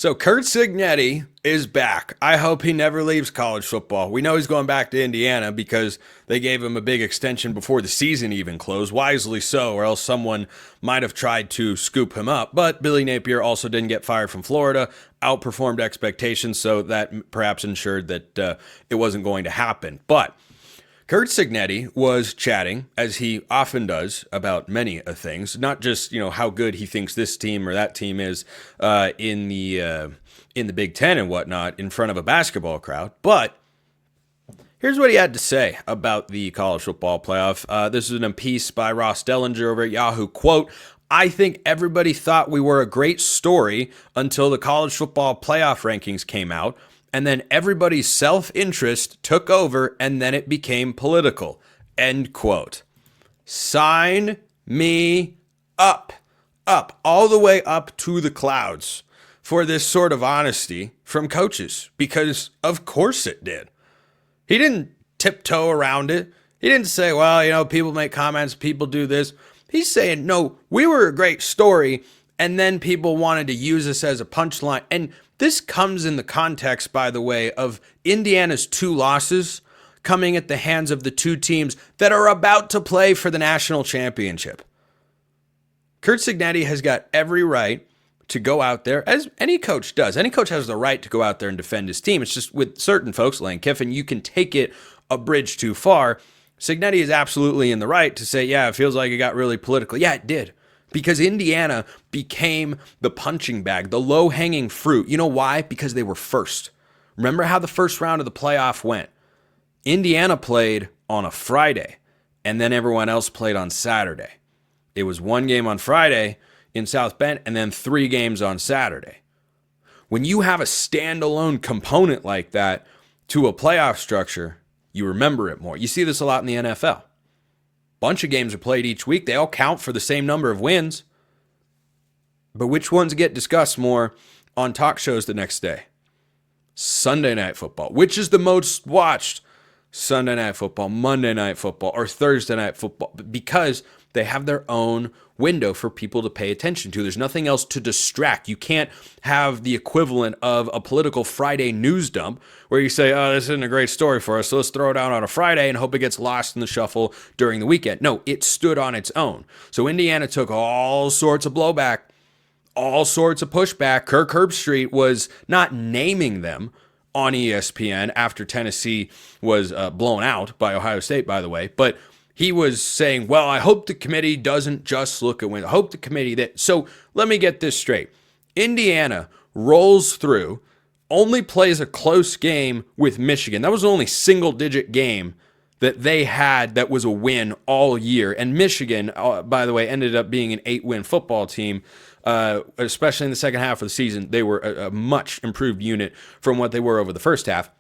So Curt Cignetti is back. I hope he never leaves college football. We know he's going back to Indiana because they gave him a big extension before the season even closed, wisely so, or else someone might have tried to scoop him up. But Billy Napier also didn't get fired from Florida, outperformed expectations, so that perhaps ensured that it wasn't going to happen. But Curt Cignetti was chatting, as he often does, about many things, not just how good he thinks this team or that team is in the Big Ten and whatnot in front of a basketball crowd. But here's what he had to say about the college football playoff. This is a piece by Ross Dellinger over at Yahoo. Quote, "I think everybody thought we were a great story until the college football playoff rankings came out. And then everybody's self-interest took over, and then it became political." End quote. Sign me up, all the way up to the clouds for this sort of honesty from coaches, because of course it did. He didn't tiptoe around it. He didn't say, well, people make comments, people do this. He's saying, no, we were a great story, and then people wanted to use us as a punchline. And this comes in the context, by the way, of Indiana's 2 losses coming at the hands of the 2 teams that are about to play for the national championship. Curt Cignetti has got every right to go out there, as any coach does. Any coach has the right to go out there and defend his team. It's just with certain folks, Lane Kiffin, you can take it a bridge too far. Cignetti is absolutely in the right to say, yeah, it feels like it got really political. Yeah, it did. Because Indiana became the punching bag, the low-hanging fruit. You know why? Because they were first. Remember how the first round of the playoff went? Indiana played on a Friday, and then everyone else played on Saturday. It was 1 game on Friday in South Bend, and then 3 games on Saturday. When you have a standalone component like that to a playoff structure, you remember it more. You see this a lot in the NFL. Bunch of games are played each week. They all count for the same number of wins. But which ones get discussed more on talk shows the next day? Sunday Night Football. Which is the most watched? Sunday Night Football, Monday Night Football, or Thursday Night Football. Because they have their own window for people to pay attention to. There's nothing else to distract. You can't have the equivalent of a political Friday news dump where you say, oh, this isn't a great story for us, so let's throw it out on a Friday and hope it gets lost in the shuffle during the weekend. No, it stood on its own. So Indiana took all sorts of blowback, all sorts of pushback. Kirk Herbstreit was not naming them on ESPN after Tennessee was blown out by Ohio State, by the way, but he was saying, well, I hope the committee doesn't just look at wins. I hope the committee that. So let me get this straight. Indiana rolls through, only plays a close game with Michigan. That was the only single-digit game that they had that was a win all year. And Michigan, by the way, ended up being an 8-win football team, especially in the second half of the season. They were a much improved unit from what they were over the first half.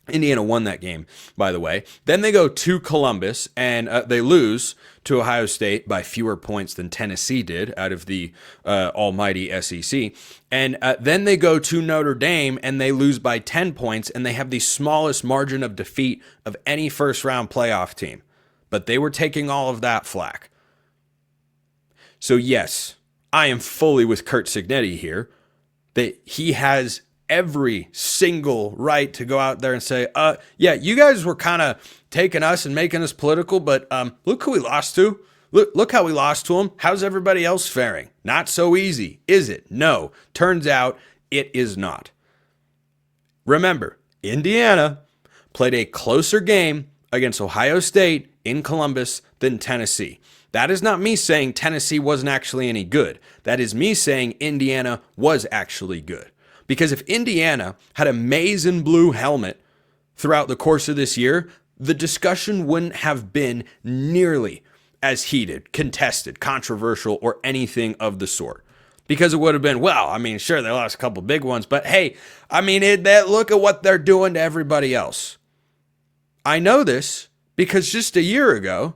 Indiana won that game, by the way. Then they go to Columbus, and they lose to Ohio State by fewer points than Tennessee did out of the almighty SEC. And then they go to Notre Dame, and they lose by 10 points, and they have the smallest margin of defeat of any first-round playoff team. But they were taking all of that flack. So yes, I am fully with Curt Cignetti here, that he has every single right to go out there and say, yeah, you guys were kind of taking us and making us political, but look who we lost to. Look how we lost to them. How's everybody else faring? Not so easy, is it? No. Turns out it is not. Remember, Indiana played a closer game against Ohio State in Columbus than Tennessee. That is not me saying Tennessee wasn't actually any good. That is me saying Indiana was actually good. Because if Indiana had a maize and blue helmet throughout the course of this year, the discussion wouldn't have been nearly as heated, contested, controversial, or anything of the sort. Because it would have been, well, I mean, sure, they lost a couple big ones, but hey, I mean, look at what they're doing to everybody else. I know this because just a year ago,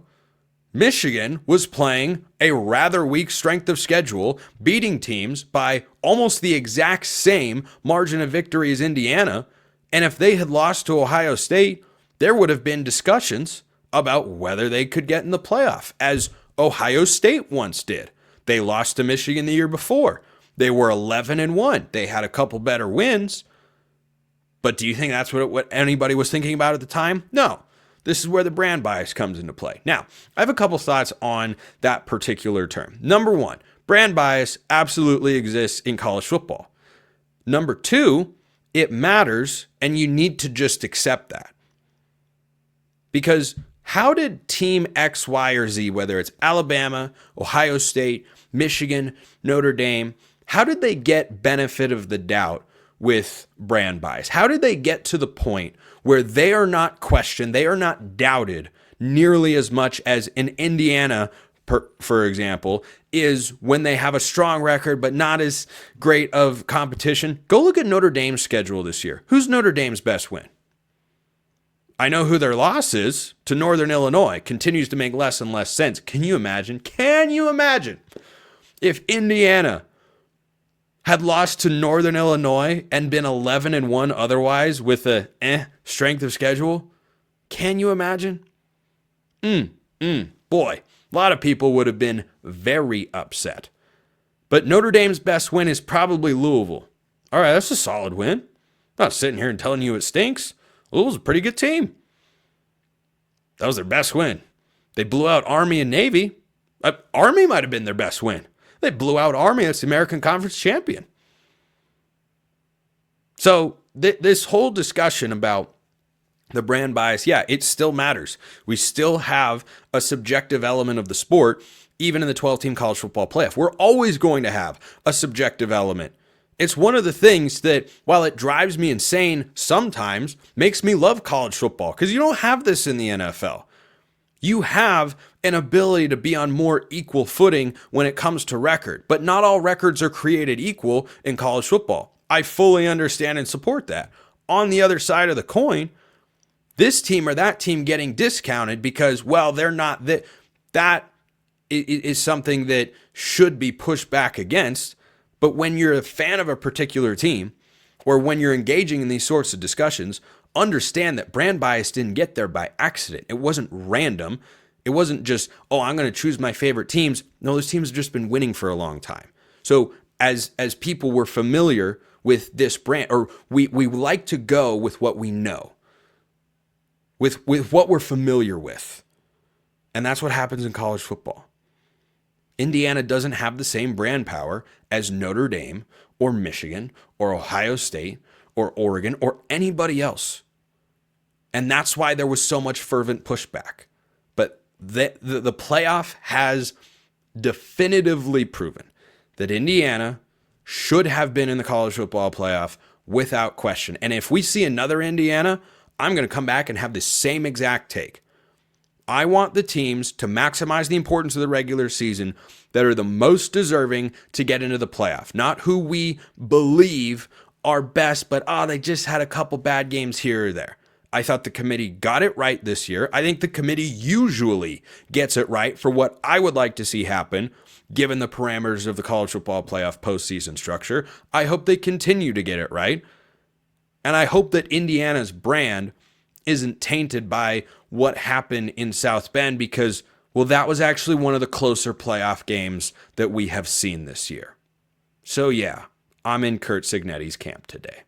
Michigan was playing a rather weak strength of schedule, beating teams by almost the exact same margin of victory as Indiana. And if they had lost to Ohio State, there would have been discussions about whether they could get in the playoff, as Ohio State once did. They lost to Michigan the year before. They were 11-1. They had a couple better wins. But do you think that's what anybody was thinking about at the time? No. This is where the brand bias comes into play. Now, I have a couple thoughts on that particular term. Number one, brand bias absolutely exists in college football. Number two, it matters, and you need to just accept that. Because how did team X, Y, or Z, whether it's Alabama, Ohio State, Michigan, Notre Dame, how did they get benefit of the doubt with brand bias? How did they get to the point where they are not questioned, they are not doubted nearly as much as in Indiana, for example, is when they have a strong record but not as great of competition? Go look at Notre Dame's schedule this year. Who's Notre Dame's best win? I know who their loss is, to Northern Illinois. Continues to make less and less sense. Can you imagine? Can you imagine if Indiana had lost to Northern Illinois and been 11-1 otherwise with a strength of schedule? Can you imagine? Boy, a lot of people would have been very upset. But Notre Dame's best win is probably Louisville. All right, that's a solid win. I'm not sitting here and telling you it stinks. Louisville's a pretty good team. That was their best win. They blew out Army and Navy. Army might have been their best win. They blew out Army. That's the American Conference champion. So this whole discussion about the brand bias, yeah, it still matters. We still have a subjective element of the sport, even in the 12-team college football playoff. We're always going to have a subjective element. It's one of the things that, while it drives me insane sometimes, makes me love college football, because you don't have this in the NFL. You have an ability to be on more equal footing when it comes to record, but not all records are created equal in college football. I fully understand and support that. On the other side of the coin, this team or that team getting discounted because, well, they're not that is something that should be pushed back against. But when you're a fan of a particular team, or when you're engaging in these sorts of discussions, understand that brand bias didn't get there by accident. It wasn't random. It wasn't just, oh, I'm going to choose my favorite teams. No, those teams have just been winning for a long time. So as people were familiar with this brand, or we like to go with what we know, with what we're familiar with. And that's what happens in college football. Indiana doesn't have the same brand power as Notre Dame or Michigan or Ohio State or Oregon or anybody else. And that's why there was so much fervent pushback. But the playoff has definitively proven that Indiana should have been in the college football playoff without question. And if we see another Indiana, I'm going to come back and have the same exact take. I want the teams to maximize the importance of the regular season that are the most deserving to get into the playoff, not who we believe are best, but they just had a couple bad games here or there. I thought the committee got it right this year. I think the committee usually gets it right for what I would like to see happen, given the parameters of the college football playoff postseason structure. I hope they continue to get it right. And I hope that Indiana's brand isn't tainted by what happened in South Bend, because, well, that was actually one of the closer playoff games that we have seen this year. So yeah, I'm in Curt Cignetti's camp today.